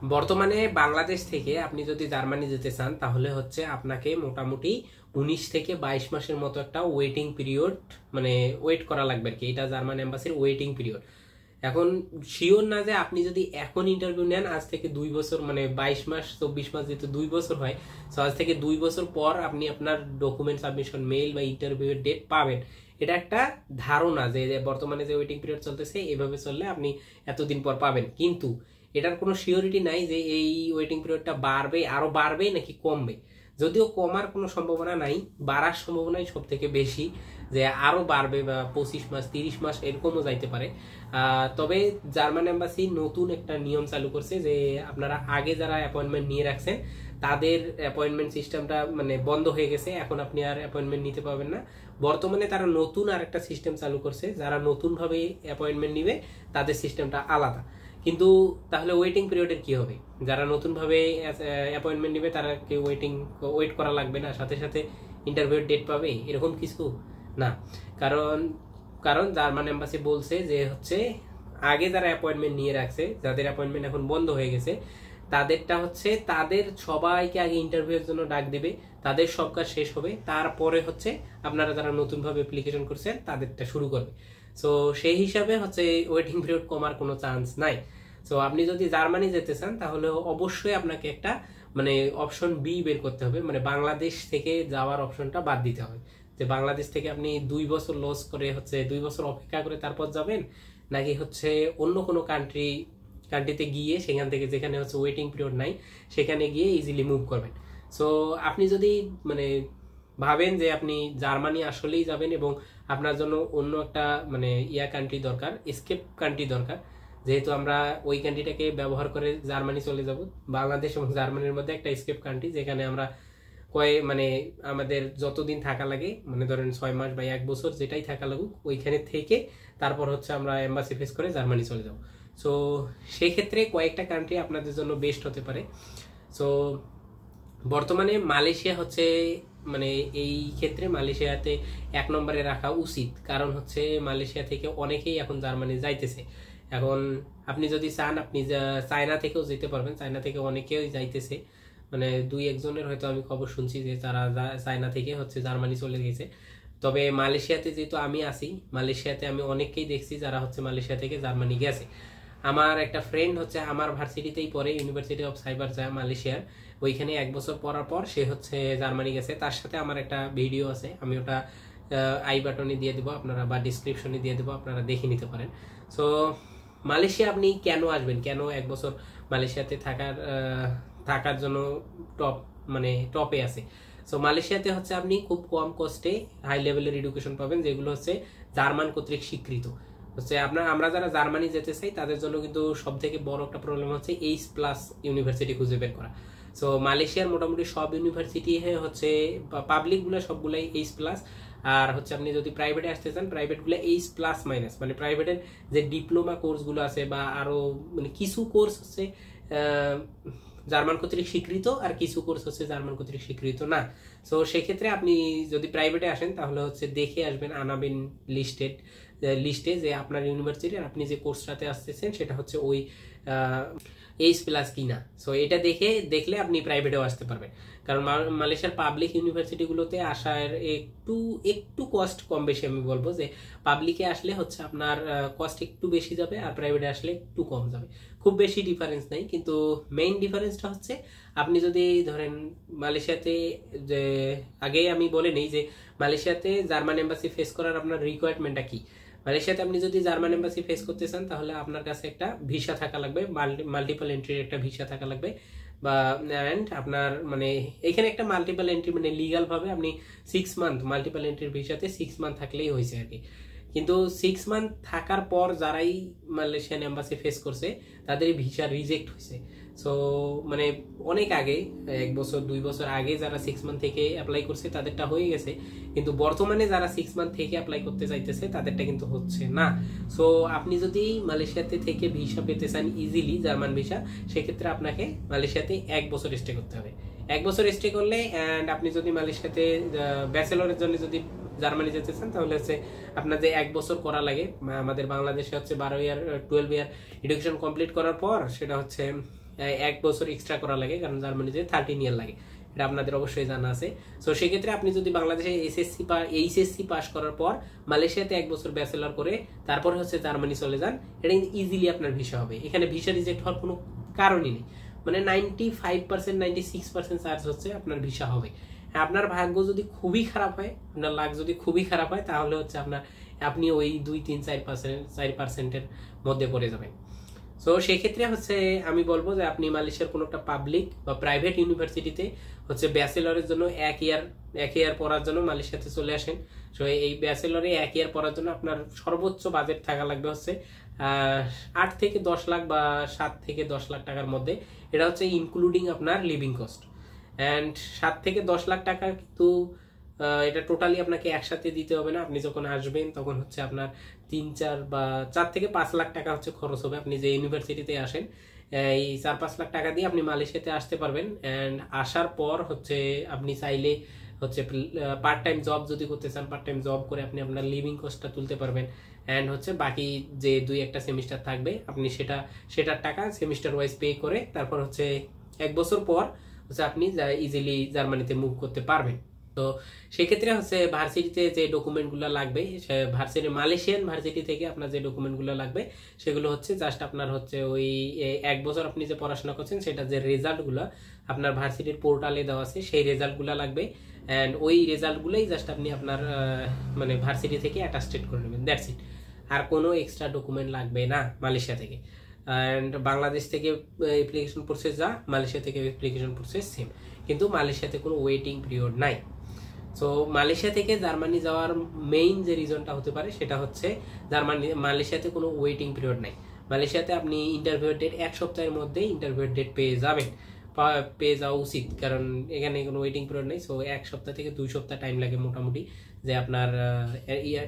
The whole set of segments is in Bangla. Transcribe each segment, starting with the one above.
বর্তমানে বাংলাদেশ থেকে আপনি যদি জার্মানি যেতে চান তাহলে হচ্ছে আপনাকে মোটামুটি 19 থেকে 22 মাসের মতো একটা ওয়েটিং পিরিয়ড, মানে ওয়েট করা লাগবে আর কি। এটা জার্মান এম্বাসির ওয়েটিং পিরিয়ড। এখন শিওর না যে আপনি যদি এখন ইন্টারভিউ নেন আজ থেকে 2 বছর, মানে 22 মাস 24 মাস যেহেতু 2 বছর হয়, তো আজ থেকে 2 বছর পর আপনি আপনার ডকুমেন্ট সাবমিশন মেইল বা ইন্টারভিউয়ের ডেট পাবেন। এটা একটা ধারণা যে বর্তমানে যে ওয়েটিং পিরিয়ড চলতেছে এভাবে চললে আপনি এতদিন পর পাবেন, কিন্তু এটার কোনো সিওরিটি নাই যে এই ওয়েটিং পিরিয়ডটা বাড়বে, আরো বাড়বে নাকি কমবে। যদিও কমার কোনো সম্ভাবনা নাই, বাড়ার সম্ভাবনাই সব থেকে বেশি, যে আরো বাড়বে বা 25 মাস 30 মাস এরকমও যাইতে পারে। তবে জার্মান এম্বাসি নতুন একটা নিয়ম চালু করছে যে আপনারা আগে যারা অ্যাপয়েন্টমেন্ট নিয়ে রাখছেন তাদের অ্যাপয়েন্টমেন্ট সিস্টেমটা মানে বন্ধ হয়ে গেছে, এখন আপনি আর অ্যাপয়েন্টমেন্ট নিতে পারবেন না। বর্তমানে তারা নতুন আর একটা সিস্টেম চালু করছে, যারা নতুনভাবে অ্যাপয়েন্টমেন্ট নিবে তাদের সিস্টেমটা আলাদা। কিন্তু তাহলে ওয়েটিং পিরিয়ডের কি হবে? যারা নতুনভাবে অ্যাপয়েন্টমেন্ট নেবে তারা কি ওয়েট করা লাগবে না, সাথে সাথে ইন্টারভিউর ডেট পাবে? এরকম কিছু না। কারণ কারণ জার্মান এম্বাসি বলছে যে হচ্ছে আগে যারা অ্যাপয়েন্টমেন্ট নিয়ে রাখছে, যাদের অ্যাপয়েন্টমেন্ট এখন বন্ধ হয়ে গেছে, তাদেরটা হচ্ছে তাদের সবাইকে আগে ইন্টারভিউর জন্য ডাক দেবে, তাদের সব কাজ শেষ হবে, তারপরে হচ্ছে আপনারা যারা নতুনভাবে অ্যাপ্লিকেশন করছেন তাদেরটা শুরু করবে। সো সেই হিসাবে হচ্ছে ওয়েটিং পিরিয়ড কমার কোনো চান্স নাই। সো আপনি যদি জার্মানি যেতে চান তাহলে অবশ্যই আপনাকে একটা মানে অপশন বি বের করতে হবে, মানে বাংলাদেশ থেকে যাওয়ার অপশনটা বাদ দিতে হবে। যে বাংলাদেশ থেকে আপনি 2 বছর লস করে হচ্ছে 2 বছর অপেক্ষা করে তারপর যাবেন, নাকি হচ্ছে অন্য কোনো কান্ট্রিতে গিয়ে সেখান থেকে যেখানে হচ্ছে ওয়েটিং পিরিয়ড নাই সেখানে গিয়ে ইজিলি মুভ করবেন। সো আপনি যদি মানে ভাবেন যে আপনি জার্মানি আসলেই যাবেন এবং আপনার জন্য অন্য একটা মানে কান্ট্রি দরকার, এসকেপ কান্ট্রি দরকার, যেহেতু আমরা ওই কান্ট্রিটাকে ব্যবহার করে জার্মানি চলে যাব, বাংলাদেশ এবং জার্মানির মধ্যে একটা এসকেপ কান্ট্রি যেখানে আমরা মানে আমাদের যতদিন থাকা লাগে, মানে ধরেন 6 মাস বা 1 বছর যেটাই থাকা লাগুক, ওইখানে থেকে তারপর হচ্ছে আমরা এম্বাসি ফেস করে জার্মানি চলে যাব। সো সেই ক্ষেত্রে কয়েকটা কান্ট্রি আপনাদের জন্য বেস্ট হতে পারে। সো বর্তমানে মালয়েশিয়া হচ্ছে মানে এই ক্ষেত্রে মালয়েশিয়াতে 1 নম্বরে রাখা উচিত, কারণ হচ্ছে মালয়েশিয়া থেকে অনেকেই এখন জার্মানি যাইতেছে। এখন আপনি যদি চান আপনি চায়না থেকেও যেতে পারবেন, চায়না থেকে অনেকেই যাইতেছে, মানে 2-1 জনের হয়তো আমি খবর শুনছি যে তারা চায়না থেকে হচ্ছে জার্মানি চলে গেছে। তবে মালয়েশিয়াতে যেহেতু আমি আছি, মালয়েশিয়াতে আমি অনেককেই দেখছি যারা হচ্ছে মালয়েশিয়া থেকে জার্মানি গেছে। আমার একটা ফ্রেন্ড হচ্ছে আমার ভার্সিটিতেই পড়ে, ইউনিভার্সিটি অফ সাইবার যায় মালয়েশিয়ার, ওইখানে 1 বছর পড়ার পর সে হচ্ছে জার্মানি গেছে। তার সাথে আমার একটা ভিডিও আছে, আমি ওটা আই বাটনে দিয়ে দেবো আপনারা, বা ডিসক্রিপশনে দিয়ে দেবো, আপনারা দেখে নিতে পারেন। সো মালয়েশিয়া আপনি কেন আসবেন, কেন 1 বছর মালয়েশিয়াতে থাকার জন্য টপে আছে? সো মালয়েশিয়াতে হচ্ছে আপনি খুব কম কস্টে হাই লেভেলের এডুকেশন পাবেন, যেগুলো হচ্ছে জার্মান কর্তৃক স্বীকৃত। হচ্ছে আমরা যারা জার্মানি যেতে চাই তাদের জন্য কিন্তু সব থেকে বড় একটা প্রবলেম হচ্ছে H+ ইউনিভার্সিটি খুঁজে বের করা। সো মালয়েশিয়ার মোটামুটি সব ইউনিভার্সিটি হচ্ছে পাবলিক গুলো সবগুলাই H+, আর হচ্ছে আপনি যদি প্রাইভেটে আসতে চান প্রাইভেট গুলো H+-, মানে প্রাইভেটের যে ডিপ্লোমা কোর্স গুলো আছে বা আরো মানে কিছু কোর্স হচ্ছে জার্মান কর্তৃক স্বীকৃত, আর কিছু কোর্স হচ্ছে জার্মান কর্তৃক স্বীকৃত না। সো সেক্ষেত্রে আপনি যদি প্রাইভেটে আসেন তাহলে হচ্ছে দেখে আসবেন আনাবেন লিস্টে যে আপনার ইউনিভার্সিটির আপনি যে কোর্সটাতে আসতেছেন সেটা হচ্ছে ওই H+ কিনা। সো এটা দেখলে আপনি প্রাইভেটেও আসতে পারবেন, কারণ মালয়েশিয়ার পাবলিক ইউনিভার্সিটিগুলোতে আসার একটু কস্ট কম বেশি। আমি বলবো যে পাবলিকে আসলে হচ্ছে আপনার কস্ট একটু বেশি যাবে, আর প্রাইভেটে আসলে একটু কম যাবে, খুব বেশি ডিফারেন্স নাই। কিন্তু মেইন ডিফারেন্সটা হচ্ছে আপনি যদি ধরেন মালয়েশিয়াতে, যে আগেই আমি বলে নেই যে মালয়েশিয়াতে জার্মান এম্বাসি ফেস করার আপনার রিকোয়ারমেন্টটা কি। মালয়েশিয়াতে আপনি যদি জার্মান এম্বাসি ফেস করতে চান তাহলে আপনার কাছে একটা ভিসা থাকা লাগবে, মাল্টিপল এন্ট্রির একটা ভিসা থাকা লাগবে, বা এন্ড আপনার মানে এখানে একটা মাল্টিপল এন্ট্রি মানে লিগাল ভাবে আপনি 6 মান্থ মাল্টিপল এন্ট্রির ভিসাতে 6 মান্থ থাকলেই হয়েছে আর কি। কিন্তু 6 মান্থ থাকার পর যারাই মালয়েশিয়ান এম্বাসি ফেস করছে তাদের ভিসা রিজেক্ট হয়েছে। সো মানে অনেক আগে 1 বছর 2 বছর আগে যারা 6 মান্থ থেকে অ্যাপ্লাই করছে তাদেরটা হয়ে গেছে, কিন্তু বর্তমানে যারা 6 মান্থ থেকে অ্যাপ্লাই করতে চাইতেছে তাদেরটা কিন্তু হচ্ছে না। সো আপনি যদি মালয়েশিয়াতে থেকে ভিসা পেতে চান ইজিলি, জার্মান ভিসা, সেক্ষেত্রে আপনাকে মালয়েশিয়াতে 1 বছর স্টে করতে হবে। 1 বছর স্টে করলে অ্যান্ড আপনি যদি মালয়েশিয়াতে ব্যাচেলরের জন্য যদি জার্মানি যেতে চান তাহলে হচ্ছে আপনার যে 1 বছর করা লাগে, আমাদের বাংলাদেশে হচ্ছে 12 ইয়ার 12 ইয়ার এডুকেশন কমপ্লিট করার পর সেটা হচ্ছে 1 বছর এক্সট্রা করা লাগে, কারণ জার্মানিতে 13 ইয়ার লাগে, এটা আপনাদের অবশ্যই জানা আছে। সো সেক্ষেত্রে আপনি যদি বাংলাদেশে এসএসসি বা এইচএসসি পাস করার পর মালয়েশিয়াতে 1 বছর ব্যাচেলর করে তারপর হচ্ছে জার্মানি চলে যান, এটা ইজিলি আপনার ভিসা হবে। এখানে ভিসা রিজেক্ট হওয়ার কোনো কারণই নেই, মানে 95% 96% চার্জ হচ্ছে আপনার ভিসা হবে। আপনার ভাগ্য যদি খুবই খারাপ হয়, আপনার লাক যদি খুবই খারাপ হয়, তাহলে হচ্ছে আপনি ওই 2-3-4% মধ্যে পড়ে যাবেন। সো সেক্ষেত্রে হচ্ছে আমি বলবো যে আপনি মালয়েশিয়ার কোনো একটা পাবলিক বা প্রাইভেট ইউনিভার্সিটিতে হচ্ছে ব্যাচেলরের জন্য এক ইয়ার পড়ার জন্য মালয়েশিয়াতে চলে আসেন। সো এই ব্যাচেলরে 1 ইয়ার পড়ার জন্য আপনার সর্বোচ্চ বাজেট থাকা লাগবে হচ্ছে 8 থেকে 10 লাখ বা 7 থেকে 10 লাখ টাকার মধ্যে। এটা হচ্ছে ইনক্লুডিং আপনার লিভিং কস্ট। অ্যান্ড 7 থেকে 10 লাখ টাকা কিন্তু এটা টোটালি আপনাকে একসাথে দিতে হবে না। আপনি যখন আসবেন তখন হচ্ছে আপনার 3-4 বা 4 থেকে 5 লাখ টাকা হচ্ছে খরচ হবে। আপনি যে ইউনিভার্সিটিতে আসেন এই 4-5 লাখ টাকা দিয়ে আপনি মালয়েশিয়াতে আসতে পারবেন। অ্যান্ড আসার পর হচ্ছে আপনি চাইলে হচ্ছে পার্ট টাইম জব যদি করতে চান, পার্ট টাইম জব করে আপনি আপনার লিভিং কস্টটা তুলতে পারবেন। অ্যান্ড হচ্ছে বাকি যে 2-1টা সেমিস্টার থাকবে আপনি সেটার টাকা সেমিস্টার ওয়াইজ পে করে তারপর হচ্ছে 1 বছর পর হচ্ছে আপনি ইজিলি জার্মানিতে মুভ করতে পারবেন। তো সেক্ষেত্রে হচ্ছে ভার্সিটিতে যে ডকুমেন্টগুলো লাগবে, মালয়েশিয়ান ভার্সিটি থেকে আপনার যে ডকুমেন্টগুলো লাগবে সেগুলো হচ্ছে জাস্ট আপনার হচ্ছে ওই 1 বছর আপনি যে পড়াশোনা করছেন সেটা যে রেজাল্টগুলো আপনার ভার্সিটির পোর্টালে দেওয়া আছে সেই রেজাল্টগুলো লাগবে। অ্যান্ড ওই রেজাল্টগুলোই জাস্ট আপনি আপনার মানে ভার্সিটি থেকে অ্যাটাস্টেড করে নেবেন, দ্যাটস ইট। আর কোনো এক্সট্রা ডকুমেন্ট লাগবে না মালয়েশিয়া থেকে। অ্যান্ড বাংলাদেশ থেকে অ্যাপ্লিকেশন প্রসেস যা, মালয়েশিয়া থেকে অ্যাপ্লিকেশন প্রসেস সেম, কিন্তু মালয়েশিয়াতে কোনো ওয়েটিং পিরিয়ড নাই। সো মালয়েশিয়া থেকে জার্মানি যাওয়ার মেইন যে রিজনটা হতে পারে সেটা হচ্ছে মালয়েশিয়াতে কোনো ওয়েটিং পিরিয়ড নাই। মালয়েশিয়াতে আপনি ইন্টারভিউ ডেট 1 সপ্তাহের মধ্যে ইন্টারভিউ ডেট পেয়ে যাওয়া উচিত, কারণ এখানে কোনো ওয়েটিং পিরিয়ড নেই। সো 1 সপ্তাহ থেকে 2 সপ্তাহ টাইম লাগে মোটামুটি যে আপনার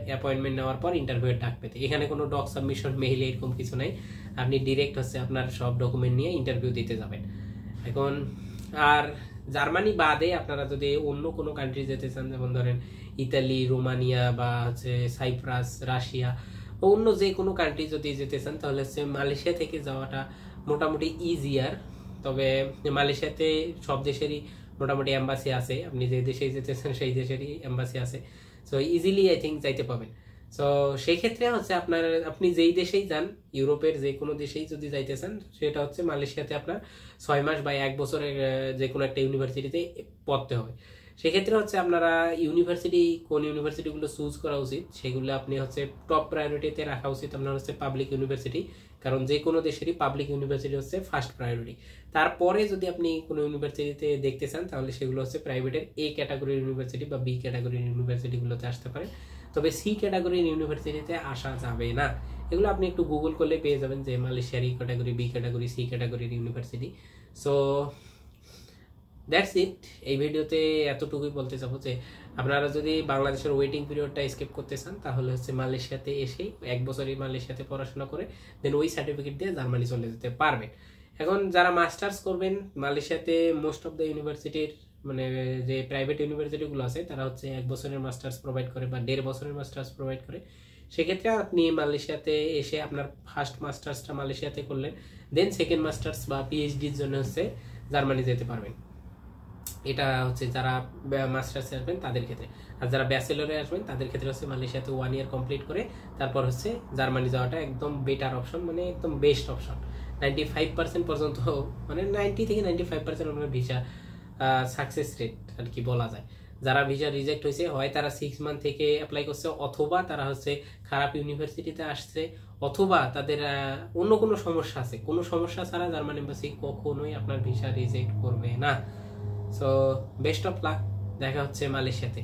অ্যাপয়েন্টমেন্ট নেওয়ার পর ইন্টারভিউ ডাক পেতে। এখানে কোনো ডক সাবমিশন মেইল এরকম কিছু নাই, আপনি ডিরেক্ট হচ্ছে আপনার সব ডকুমেন্ট নিয়ে ইন্টারভিউ দিতে যাবেন। এখন আর জার্মানি বাদে আপনারা যদি অন্য কোনো কান্ট্রি যেতে চান, যেমন ধরেন ইতালি, রোমানিয়া বা হচ্ছে সাইপ্রাস, রাশিয়া, অন্য যে কোনো কান্ট্রি যদি যেতে চান তাহলে হচ্ছে মালয়েশিয়া থেকে যাওয়াটা মোটামুটি ইজিয়ার। তবে মালয়েশিয়াতে সব দেশেরই মোটামুটি এম্বাসি আছে, আপনি যে দেশে যেতে চান সেই দেশেরই এম্বাসি আছে। সো ইজিলি আই থিঙ্ক যাইতে পাবেন। সো সেই ক্ষেত্রে হচ্ছে আপনি যেই দেশেই যান, ইউরোপের যে কোনো দেশেই যদি যাইতে চান, সেটা হচ্ছে মালয়েশিয়াতে আপনার 6 মাস বা 1 বছরের যে কোনো একটা ইউনিভার্সিটিতে পড়তে হবে। সেক্ষেত্রে হচ্ছে আপনারা কোন ইউনিভার্সিটিগুলো চুজ করা উচিত সেগুলো আপনি হচ্ছে টপ প্রায়োরিটিতে রাখা উচিত আপনার হচ্ছে পাবলিক ইউনিভার্সিটি, কারণ যে কোনো দেশেরই পাবলিক ইউনিভার্সিটি হচ্ছে ফার্স্ট প্রায়োরিটি। তারপরে যদি আপনি কোনো ইউনিভার্সিটিতে দেখতে চান তাহলে সেগুলো হচ্ছে প্রাইভেটের A ক্যাটাগরির ইউনিভার্সিটি বা B ক্যাটাগরির ইউনিভার্সিটিগুলোতে আসতে পারে। তবে C ক্যাটাগরির ইউনিভার্সিটিতে আসা যাবে না। এগুলো আপনি একটু গুগল করলে পেয়ে যাবেন যে মালয়েশিয়ার A category, B category, C ক্যাটাগরির ইউনিভার্সিটি। So that's it. এই ভিডিওতে এতটুকুই বলতে চাবো যে আপনারা যদি বাংলাদেশের ওয়েটিং পিরিয়ডটা স্কিপ করতে চান তাহলে হচ্ছে মালয়েশিয়াতে এসেই 1 বছরই মালয়েশিয়াতে পড়াশোনা করে দেন ওই সার্টিফিকেট দিয়ে জার্মানি চলে যেতে পারবেন। এখন যারা মাস্টার্স করবেন মালয়েশিয়াতে মোস্ট অফ দ্য ইউনিভার্সিটির মানে যে প্রাইভেট ইউনিভার্সিটিগুলো আছে তারা হচ্ছে 1 বছরের মাস্টার্স প্রোভাইড করে বা 1.5 বছরের মাস্টার্স প্রোভাইড করে। সেক্ষেত্রে আপনি মালয়েশিয়াতে এসে আপনার ফার্স্ট মাস্টার্সটা মালয়েশিয়াতে করলেন, দেন সেকেন্ড মাস্টার্স বা পিএইচডির জন্য হচ্ছে জার্মানি যেতে পারবেন। এটা হচ্ছে যারা মাস্টার্সে আসবেন তাদের ক্ষেত্রে। আর যারা ব্যাচেলরে আসবেন তাদের ক্ষেত্রে হচ্ছে মালয়েশিয়াতে 1 ইয়ার কমপ্লিট করে তারপর হচ্ছে জার্মানি যাওয়াটা একদম বেটার অপশন, মানে একদম বেস্ট অপশন। 95% পর্যন্ত, মানে 90 থেকে 95% আপনার ভিসা সাকসেস রেট আর কি বলা যায়। যারা ভিসা রিজেক্ট হয়েছে হয় তারা 6 মান্থ থেকে অ্যাপ্লাই করছে, অথবা তারা হচ্ছে খারাপ ইউনিভার্সিটিতে আসছে, অথবা তাদের অন্য কোনো সমস্যা আছে। কোনো সমস্যা ছাড়া জার্মান এম্বাসি কখনোই আপনার ভিসা রিজেক্ট করবে না। সো বেস্ট অফ লাক, দেখা হচ্ছে মালয়েশিয়াতে।